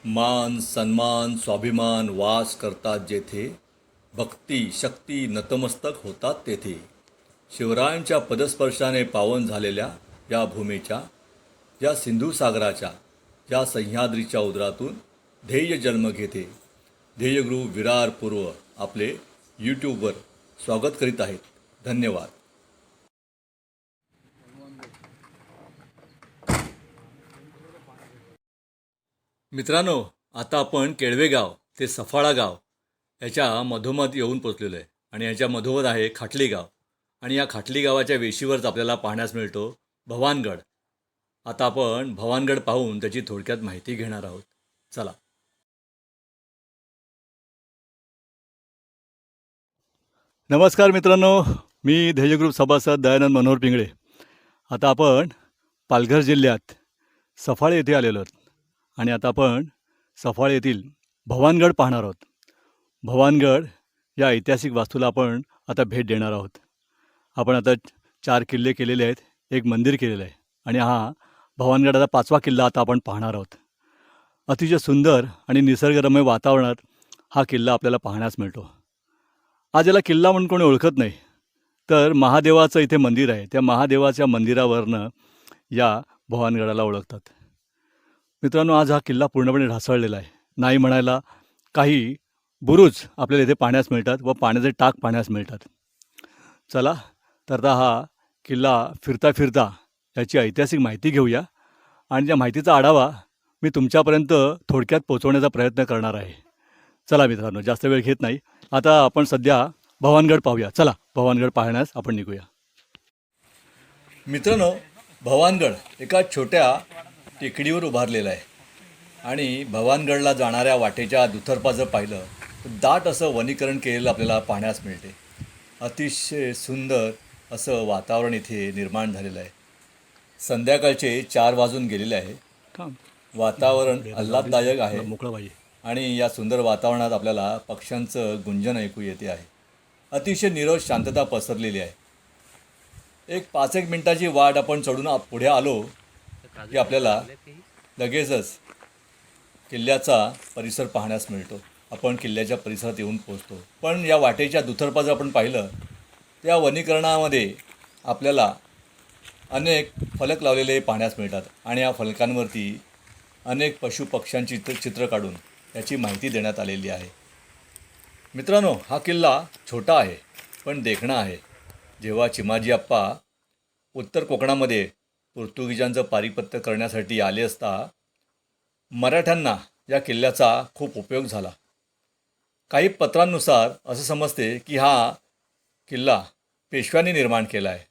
मान सन्मान स्वाभिमान वास करतात जेथे, भक्ती शक्ती नतमस्तक होतात तेथे. शिवरायांच्या पदस्पर्शाने पावन झालेल्या या भूमीच्या, या सिंधू सागराच्या, या सह्याद्रीच्या उदरातून ध्येय जन्म घेते. ध्येयगुरु विरार पूर्व आपले यूट्यूबवर स्वागत करीत आहेत. धन्यवाद. मित्रांनो, आता आपण केळवे गाव ते सफाळा गाव याच्या मधोमध येऊन पोचलेलो आहे. आणि याच्या मधोमध आहे खाटली गाव. आणि या खाटली गावाच्या वेशीवरच आपल्याला पाहण्यास मिळतो भवानगड. आता आपण भवानगड पाहून त्याची थोडक्यात माहिती घेणार आहोत. चला. नमस्कार मित्रांनो, मी ध्येयग्रुप सभासद दयानंद मनोहर पिंगळे. आता आपण पालघर जिल्ह्यात सफाळे येथे आलेलो आहोत. आणि आता आपण सफाळे येथील भवानगड पाहणार आहोत. भवानगड या ऐतिहासिक वास्तूला आपण आता भेट देणार आहोत. आपण आता 4 किल्ले केलेले आहेत, एक मंदिर केलेलं आहे. आणि हा भवानगडाचा 5वा किल्ला आता आपण पाहणार आहोत. अतिशय सुंदर आणि निसर्गरम्य वातावरणात हा किल्ला आपल्याला पाहण्यास मिळतो. आज याला किल्ला म्हणून कोणी ओळखत नाही, तर महादेवाचं इथे मंदिर आहे. त्या महादेवाच्या मंदिरावरनं या भवानगडाला ओळखतात. मित्रांनो, आज हा किल्ला पूर्णपणे ढासळलेला आहे. नाही म्हणायला काही बुरुज आपल्याला इथे पाहण्यास मिळतात व पाण्याचे टाक पाहण्यास मिळतात. चला तर आता हा किल्ला फिरता फिरता याची ऐतिहासिक माहिती घेऊया. आणि त्या माहितीचा आढावा मी तुमच्यापर्यंत थोडक्यात पोहोचवण्याचा प्रयत्न करणार आहे. चला मित्रांनो, जास्त वेळ घेत नाही. आता आपण सध्या भवानगड पाहूया. चला, भवानगड पाहण्यास आपण निघूया. मित्रांनो, भवानगड एका छोट्या टेकडीवर उभारलेला आहे. आणि भवानगडला जाणाऱ्या वाटेच्या दुतर्फा जर पाहिलं तर दाट असं वनीकरण केलेलं आपल्याला पाहण्यास मिळते. अतिशय सुंदर असं वातावरण इथे निर्माण झालेलं आहे. संध्याकाळचे 4 वाजून गेलेले आहे. वातावरण आल्हाददायक आहे. आणि या सुंदर वातावरणात आपल्याला पक्ष्यांचं गुंजन ऐकू येते आहे. अतिशय नीरव शांतता पसरलेली आहे. एक 5-1 मिनिटाची वाट आपण चढून पुढे आलो की आपल्याला लगेचच किल्ल्याचा परिसर पाहण्यास मिळतो. आपण किल्ल्याच्या परिसरात येऊन पोहोचतो. पण या वाटेच्या दुतर्फा जर आपण पाहिलं, त्या वनीकरणामध्ये आपल्याला अनेक फलक लावलेले पाहण्यास मिळतात. आणि या फलकांवरती अनेक पशुपक्ष्यांची चित्र काढून याची माहिती देण्यात आलेली आहे. मित्रांनो, हा किल्ला छोटा आहे पण देखणा आहे. जेव्हा चिमाजी आप्पा उत्तर कोकणामध्ये पोर्तुगीजांचं पारिपत्य करण्यासाठी आले असता मराठ्यांना या किल्ल्याचा खूप उपयोग झाला. काही पत्रांनुसार असं समजते की हा किल्ला पेशव्यांनी निर्माण केला आहे.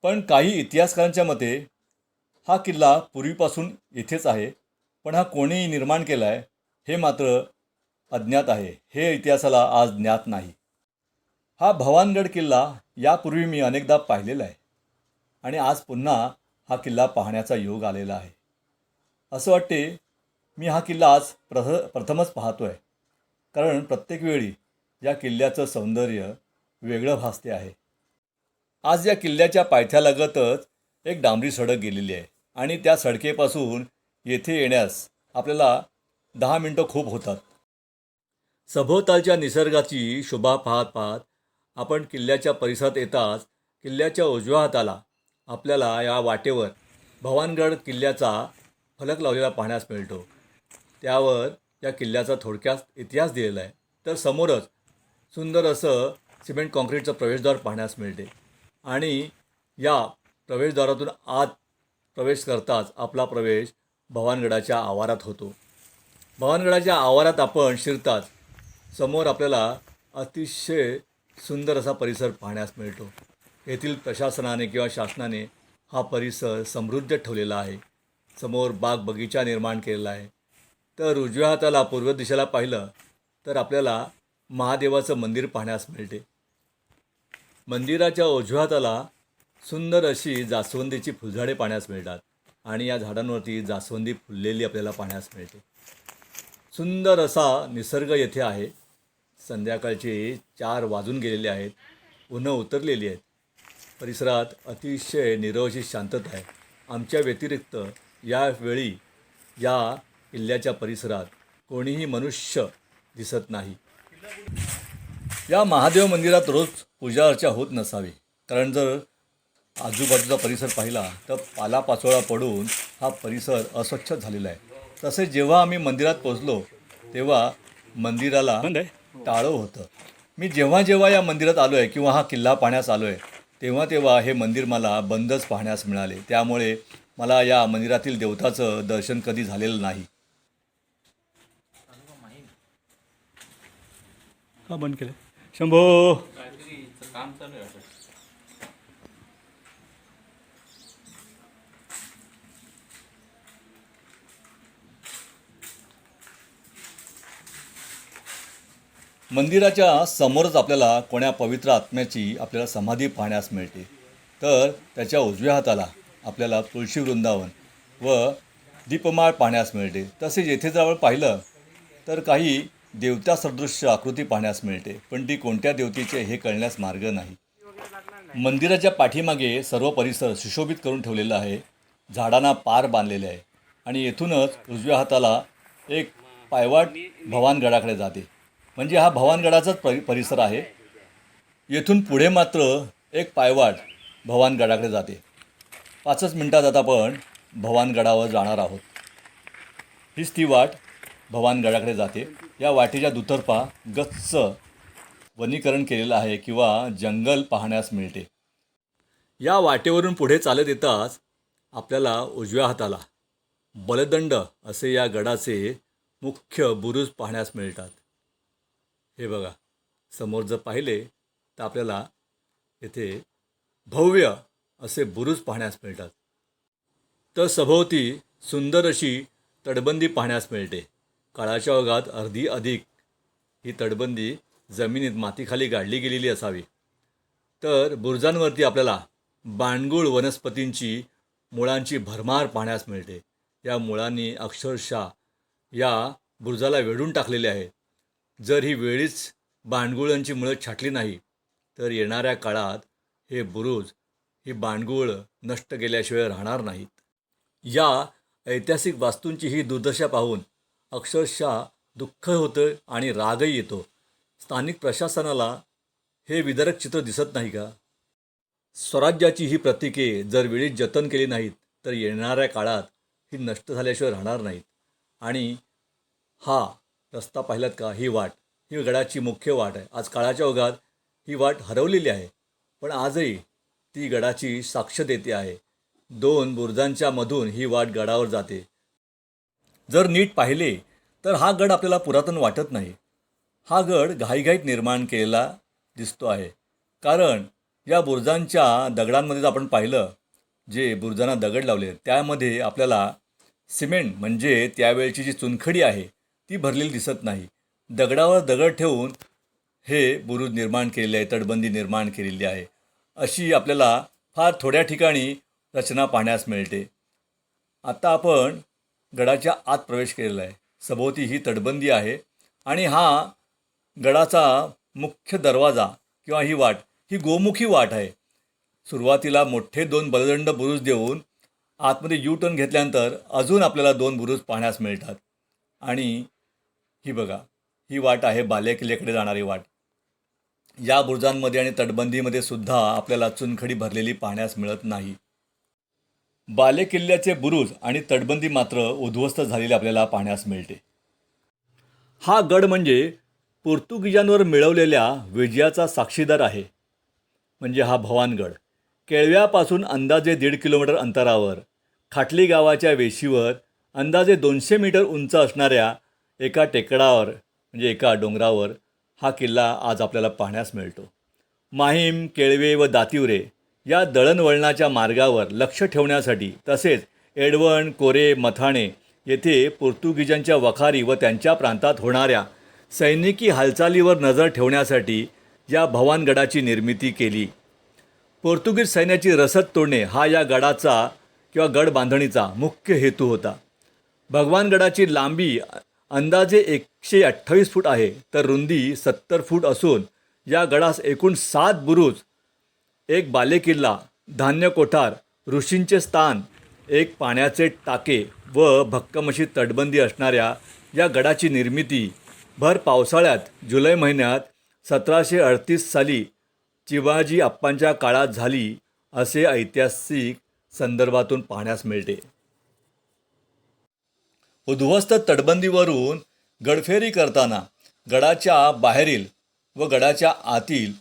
पण काही इतिहासकारांच्या मते हा किल्ला पूर्वीपासून येथेच आहे. पण हा कोणी निर्माण केला आहे हे मात्र अज्ञात आहे. हे इतिहासाला आज ज्ञात नाही. हा भवानगड किल्ला यापूर्वी मी अनेकदा पाहिलेला आहे. आणि आज पुन्हा हा किल्ला पाहण्याचा योग आलेला आहे. असं वाटते मी हा किल्ला आज प्रथमच पाहतो आहे. कारण प्रत्येक वेळी या किल्ल्याचं सौंदर्य वेगळं भासते आहे. आज या किल्ल्याच्या पायथ्यालगतच एक डांबरी सडक गेलेली आहे. आणि त्या सडकेपासून येथे येण्यास आपल्याला 10 मिनटं खूप होतात. सभोवतालच्या निसर्गाची शोभा पाहत पाहत आपण किल्ल्याच्या परिसरात येताच किल्ल्याच्या उजव्या हाताला आपल्याला या वाटेवर भवानगड किल्ल्याचा फलक लावलेला पाहण्यास मिळतो. त्यावर या किल्ल्याचा थोडक्यात इतिहास दिलेला आहे. तर समोरच सुंदर असं सिमेंट कॉन्क्रीटचं प्रवेशद्वार पाहण्यास मिळते. आणि या प्रवेशद्वारातून आत प्रवेश करताच आपला प्रवेश भवानगडाच्या आवारात होतो. भवानगडाच्या आवारात आपण शिरताच समोर आपल्याला अतिशय सुंदर असा परिसर पाहण्यास मिळतो. येथील प्रशासनाने किंवा शासनाने हा परिसर समृद्ध ठेवलेला आहे. समोर बाग बगीचा निर्माण केलेला आहे. तर उजव्या हाताला पूर्व दिशेला पाहिलं तर आपल्याला महादेवाचं मंदिर पाहण्यास मिळते. मंदिराच्या उजव्या हाताला सुंदर अशी जास्वंदीची फुलझाडे पाहण्यास मिळतात. आणि या झाडांवरती जास्वंदी फुललेली आपल्याला पाहण्यास मिळते. सुंदर असा निसर्ग येथे आहे. संध्याकाळचे 4 वाजून गेलेले आहेत. उन्हं उतरलेली आहेत. परिसरात अतिशय नीरव अशी शांतता आहे. आमच्या व्यतिरिक्त यावेळी या किल्ल्याच्या परिसरात कोणीही मनुष्य दिसत नाही. या महादेव मंदिरात रोज पूजा अर्चा होत नसावी, कारण जर आजूबाजूचा परिसर पाहिला तर पालापाचोळा पडून हा परिसर अस्वच्छ झालेला आहे. तसेच जेव्हा आम्ही मंदिरात पोचलो तेव्हा मंदिराला टाळं होतं. मी जेव्हा जेव्हा या मंदिरात आलो आहे किंवा हा किल्ला पाहण्यास आलो आहे तेव्हा तेव्हा हे मंदिर मला बंदच पाहण्यास मिळाले. त्यामुळे मला या मंदिरातील देवताचं दर्शन कधी झालेलं नाही. का बंद केलं शंभो? काम चालू आहे आता. मंदिराच्या समोरच आपल्याला कोण्या पवित्र आत्म्याची आपल्याला समाधी पाहण्यास मिळते. तर त्याच्या उजव्या हाताला आपल्याला तुळशी वृंदावन व दीपमाळ पाहण्यास मिळते. तसेच येथे जर आपण पाहिलं तर काही देवतासदृश्य आकृती पाहण्यास मिळते, पण ती कोणत्या देवतेची हे कळण्यास मार्ग नाही. मंदिराच्या पाठीमागे सर्व परिसर सुशोभित करून ठेवलेला आहे. झाडांना पार बांधलेले आहे आणि येथूनच उजव्या हाताला एक पायवाट भवानगडाकडे जाते. म्हणजे हा भवानगडाचाच परिसर आहे. येथून पुढे मात्र एक पायवाट भवानगडाकडे जाते. 5च मिनिटात आता आपण भवानगडावर जाणार आहोत. हीच ती वाट भवानगडाकडे जाते. या वाटेच्या दुतर्फा गच्च वनीकरण केलेलं आहे किंवा जंगल पाहण्यास मिळते. या वाटेवरून पुढे चालत येताच आपल्याला उजव्या हाताला बलदंड असे या गडाचे मुख्य बुरुज पाहण्यास मिळतात. हे बघा, समोर जर पाहिले तर आपल्याला येथे भव्य असे बुरुज पाहण्यास मिळतात. तर सभोवती सुंदर अशी तटबंदी पाहण्यास मिळते. काळाच्या ओघात अर्धी अधिक ही तटबंदी जमिनीत मातीखाली गाडली गेलेली असावी. तर बुरुजांवरती आपल्याला बाणगुळ वनस्पतींची मुळांची भरमार पाहण्यास मिळते. या मुळांनी अक्षरशः या बुरुजाला वेढून टाकलेले आहे. जर ही वेळीच बाणगुळांची मुळं छाटली नाही तर येणाऱ्या काळात हे बुरुज ही बाणगुळ नष्ट केल्याशिवाय राहणार नाहीत. या ऐतिहासिक वास्तूंची ही दुर्दशा पाहून अक्षरशः दुःख होतं आणि रागही येतो. स्थानिक प्रशासनाला हे विदारक चित्र दिसत नाही का? स्वराज्याची ही प्रतीके जर वेळीच जतन केली नाहीत तर येणाऱ्या काळात ही नष्ट झाल्याशिवाय राहणार नाहीत. आणि हा रस्ता पाहिलात का? ही वाट ही गडाची मुख्य वाट आहे. आज काळाच्या ओघात ही वाट हरवलेली आहे, पण आजही ती गडाची साक्ष देते आहे. 2 बुरुजांच्या मधून ही वाट गडावर जाते. जर नीट पाहिले तर हा गड आपल्याला पुरातन वाटत नाही. हा गड घाईघाईत निर्माण केलेला दिसतो आहे. कारण या बुरुजांच्या दगडांमध्ये जर आपण पाहिलं, जे बुरुजांना दगड लावले त्यामध्ये आपल्याला सिमेंट म्हणजे त्यावेळची जी चुनखडी आहे ती भरलेली दिसत नाही. दगडावर दगड ठेवून हे बुरुज निर्माण केलेले आहे, तटबंदी निर्माण केलेली आहे. अशी आपल्याला फार थोड्या ठिकाणी रचना पाहण्यास मिळते. आता आपण गडाच्या आत प्रवेश केलेला आहे. सभोवती ही तटबंदी आहे आणि हा गडाचा मुख्य दरवाजा किंवा ही वाट ही गोमुखी वाट आहे. सुरुवातीला मोठे 2 बलदंड बुरुज देऊन आतमध्ये यू टर्न घेतल्यानंतर अजून आपल्याला 2 बुरुज पाहण्यास मिळतात. आणि ही बघा, ही वाट आहे बालेकिल्ल्याकडे जाणारी वाट. या बुरुजांमध्ये आणि तटबंदीमध्ये सुद्धा आपल्याला चुनखडी भरलेली पाहण्यास मिळत नाही. बालेकिल्ल्याचे बुरुज आणि तटबंदी मात्र उद्ध्वस्त झालेली आपल्याला पाहण्यास मिळते. हा गड म्हणजे पोर्तुगीजांवर मिळवलेल्या विजयाचा साक्षीदार आहे. म्हणजे हा भवानगड केळव्यापासून अंदाजे 1.5 किलोमीटर अंतरावर खाटली गावाच्या वेशीवर अंदाजे 200 मीटर उंच असणाऱ्या एका टेकडावर म्हणजे एका डोंगरावर हा किल्ला आज आपल्याला पाहण्यास मिळतो. माहीम, केळवे व दातिवरे या दळणवळणाच्या मार्गावर लक्ष ठेवण्यासाठी तसेच एडवण, कोरे, मथाणे येथे पोर्तुगीजांच्या वखारी व त्यांच्या प्रांतात होणाऱ्या सैनिकी हालचालीवर नजर ठेवण्यासाठी या भवानगडाची निर्मिती केली. पोर्तुगीज सैन्याची रसद तोडणे हा या गडाचा किंवा गड बांधणीचा मुख्य हेतू होता. भगवानगडाची लांबी अंदाजे 128 फूट आहे तर रुंदी 70 फूट असून या गडास एकूण 7 बुरुज, एक बालेकिल्ला, धान्य कोठार, ऋषींचे स्थान, एक पाण्याचे टाके व भक्कम अशी तटबंदी असणाऱ्या या गडाची निर्मिती भर पावसाळ्यात जुलै महिन्यात 1738 साली चिवाजी अप्पांच्या काळात झाली असे ऐतिहासिक संदर्भातून पाहण्यास मिळते. उद्ध्वस्त तटबंदीवरून गडफेरी करताना गडाच्या बाहेरील व गडाच्या आतील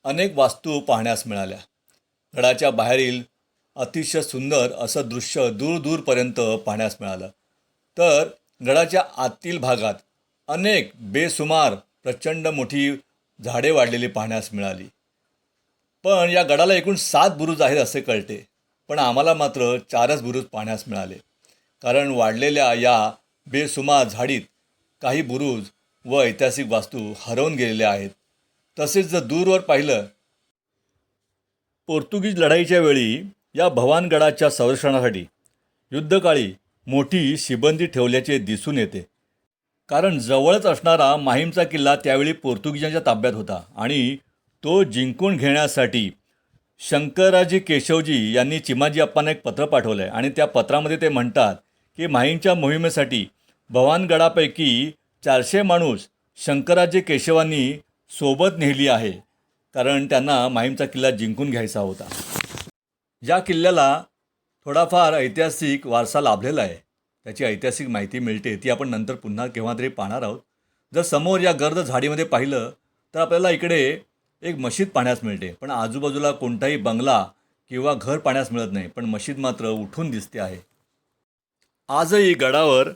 अनेक वास्तू पाहण्यास मिळाल्या. गडाच्या बाहेरील अतिशय सुंदर असं दृश्य दूरपर्यंत पाहण्यास मिळालं. तर गडाच्या आतील भागात अनेक बेसुमार प्रचंड मोठी झाडे वाढलेली पाहण्यास मिळाली. पण या गडाला एकूण 7 बुरुज आहेत असे कळते, पण आम्हाला मात्र 4च बुरुज पाहण्यास मिळाले. कारण वाढलेल्या या बेसुमार झाडीत काही बुरुज व ऐतिहासिक वास्तू हरवून गेलेल्या आहेत. तसेच जर दूरवर पाहिलं, पोर्तुगीज लढाईच्या वेळी या भवानगडाच्या संरक्षणासाठी युद्धकाळी मोठी शिबंदी ठेवल्याचे दिसून येते. कारण जवळच असणारा माहीमचा किल्ला त्यावेळी पोर्तुगीजांच्या ताब्यात होता आणि तो जिंकून घेण्यासाठी शंकराजी केशवजी यांनी चिमाजी अप्पांना एक पत्र पाठवलं आहे. आणि त्या पत्रामध्ये ते म्हणतात की माहीमच्या मोहिमेसाठी भवानगडापैकी 400 माणूस शंकराजी केशवांनी सोबत नेली आहे, कारण त्यांना माहीमचा किल्ला जिंकून घ्यायचा होता. या किल्ल्याला थोडाफार ऐतिहासिक वारसा लाभलेला आहे. त्याची ऐतिहासिक माहिती मिळते, ती आपण नंतर पुन्हा केव्हा तरी पाहणार आहोत. जर समोर या गर्द झाडीमध्ये पाहिलं तर आपल्याला इकडे एक मशीद पाहण्यास मिळते, पण आजूबाजूला कोणताही बंगला किंवा घर पाहण्यास मिळत नाही, पण मशीद मात्र उठून दिसते आहे. आजही गडावर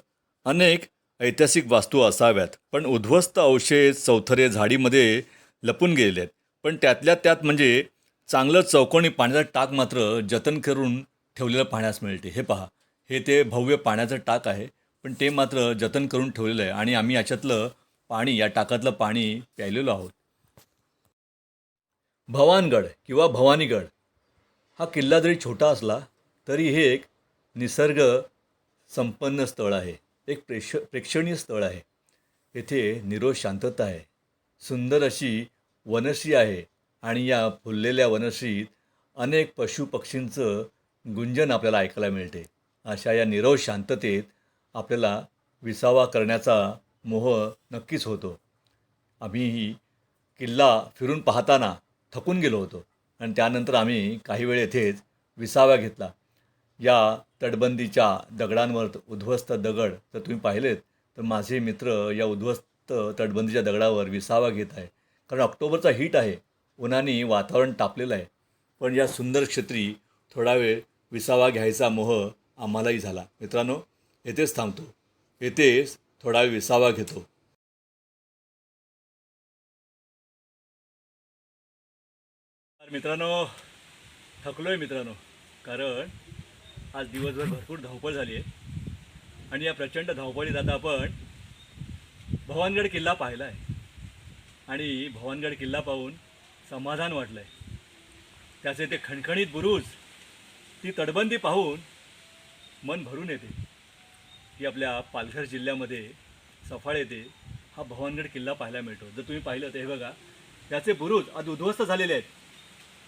अनेक ऐतिहासिक वास्तू असाव्यात, पण उद्ध्वस्त अवशेष चौथरे झाडीमध्ये लपून गेलेले आहेत. पण त्यातल्या त्यात म्हणजे चांगलं चौकोनी पाण्याचं टाक मात्र जतन करून ठेवलेलं पाहण्यास मिळते. हे पहा, हे ते भव्य पाण्याचं टाक आहे, पण ते मात्र जतन करून ठेवलेलं आहे आणि आम्ही याच्यातलं पाणी, या टाकातलं पाणी प्यायलेलो आहोत. भवानगड किंवा भवानीगड हा किल्ला जरी छोटा असला तरी हे एक निसर्ग संपन्न स्थळ आहे, एक प्रेक्षणीय स्थळ आहे. येथे निरोध शांतता आहे, सुंदर अशी वनश्री आहे आणि या फुललेल्या वनश्रीत अनेक पशुपक्षींचं गुंजन आपल्याला ऐकायला मिळते. अशा या निरोध शांततेत आपल्याला विसावा करण्याचा मोह नक्कीच होतो. आम्हीही किल्ला फिरून पाहताना थकून गेलो होतो आणि त्यानंतर आम्ही काही वेळ येथेच विसावा घेतला. या तटबंदीच्या दगडांवर उद्ध्वस्त दगड जर तुम्ही पाहिलेत तर माझे मित्र या उद्ध्वस्त तटबंदीच्या दगडावर विसावा घेत आहे. कारण ऑक्टोबरचा हीट आहे, उन्हाने वातावरण तापलेलं आहे. पण या सुंदर क्षेत्री थोडा वेळ विसावा घ्यायचा मोह आम्हालाही झाला. मित्रांनो, येथेच थांबतो, येथेच थोडा वेळ विसावा घेतो. मित्रांनो, थकलो आहे मित्रांनो, कारण आज दिवसभर भरपूर धावपळ झाली आहे आणि या प्रचंड धावपळीत आता आपण भवानगड किल्ला पाहिला आहे आणि भवानगड किल्ला पाहून समाधान वाटलं आहे. त्याचे ते खणखणीत बुरुज, ती तटबंदी पाहून मन भरून येते. ती आपल्या पालघर जिल्ह्यामध्ये सफाळ येते हा भवानगड किल्ला पाहायला मिळतो. जर तुम्ही पाहिलं तर हे बघा, त्याचे बुरुज आज उद्ध्वस्त झालेले आहेत.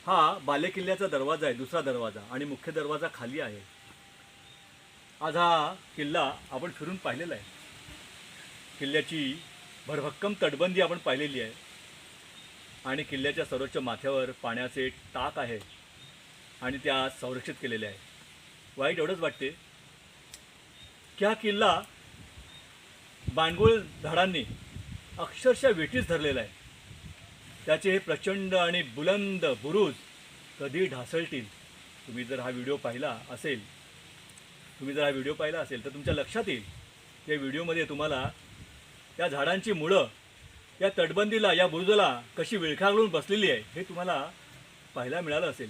हा बालेकिल्ल्याचा दरवाजा आहे, दुसरा दरवाजा, आणि मुख्य दरवाजा खाली आहे. आज हा किल्ला आपण फिरून पाहिलेला आहे. किल्ल्याची भरभक्कम तटबंदी आपण पाहिलेली आहे आणि किल्ल्याच्या सर्वोच्च माथ्यावर पाण्याचे टाक आहे आणि त्या संरक्षित केलेले आहे. वाईट एवढंच वाटते की हा किल्ला बांडगुळ झाडांनी अक्षरशः वेठीस धरलेला आहे. त्याचे हे प्रचंड आणि बुलंद बुरुज कधी ढासळतील. तुम्ही जर हा व्हिडिओ पाहिला असेल तर तुमच्या लक्षात येईल. या व्हिडिओमध्ये तुम्हाला त्या झाडांची मुळं या तटबंदीला, या बुरुजाला कशी विळखाळून बसलेली आहे हे तुम्हाला पाहायला मिळालं असेल.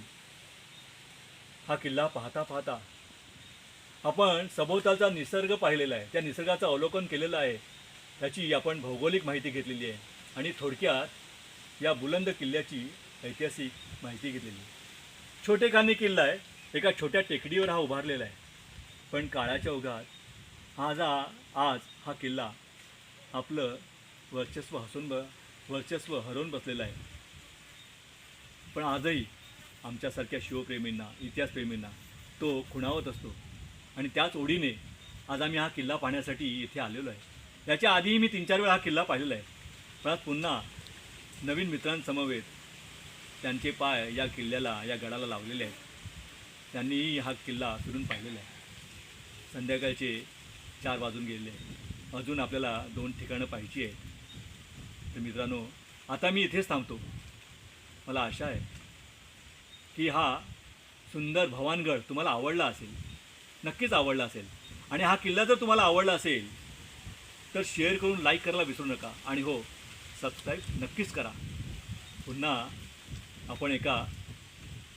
हा किल्ला पाहता पाहता आपण सभोवतालचा निसर्ग पाहिलेला आहे, त्या निसर्गाचं अवलोकन केलेलं आहे, त्याची आपण भौगोलिक माहिती घेतलेली आहे आणि थोडक्यात या बुलंद किल्ल्याची ऐतिहासिक माहिती घेतलेली आहे. छोटेखानी किल्ला आहे, एका छोट्या टेकडीवर हा उभारलेला आहे. पण काळाच्या ओघात आज हा किल्ला आपलं वर्चस्व हरवून बसलेलं आहे. पण आजही आमच्यासारख्या शिवप्रेमींना, इतिहासप्रेमींना तो खुणावत असतो. आणि त्याच ओढीने आज आम्ही हा किल्ला पाहण्यासाठी इथे आलेलो आहे. याच्या आधीही मी 3-4 वेळा हा किल्ला पाहिलेला आहे, पण आज पुन्हा नवीन मित्रांसमवेत त्यांचे पाय या किल्ल्याला, या गडाला लावलेले आहेत. त्यांनीही हा किल्ला फिरून पाहिलेला आहे. संध्याकाळचे 4 वाजून गेलेले आहेत. अजून आपल्याला 2 ठिकाणं पाहिजे आहेत. तर मित्रांनो, आता मी इथेच थांबतो. मला आशा आहे की हा सुंदर भवानगड तुम्हाला आवडला असेल, नक्कीच आवडला असेल. आणि हा किल्ला जर तुम्हाला आवडला असेल तर शेअर करून लाईक करायला विसरू नका. आणि हो, सबस्क्राईब नक्कीच करा. पुन्हा आपण एका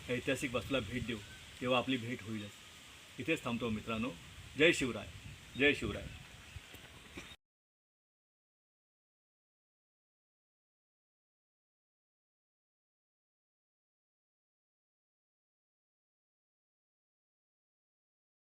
ऐतिहासिक वस्तूला भेट देऊ, तेव्हा आपली भेट होईलच. इथेच थांबतो मित्रांनो. जय शिवराय, जय शिवराय.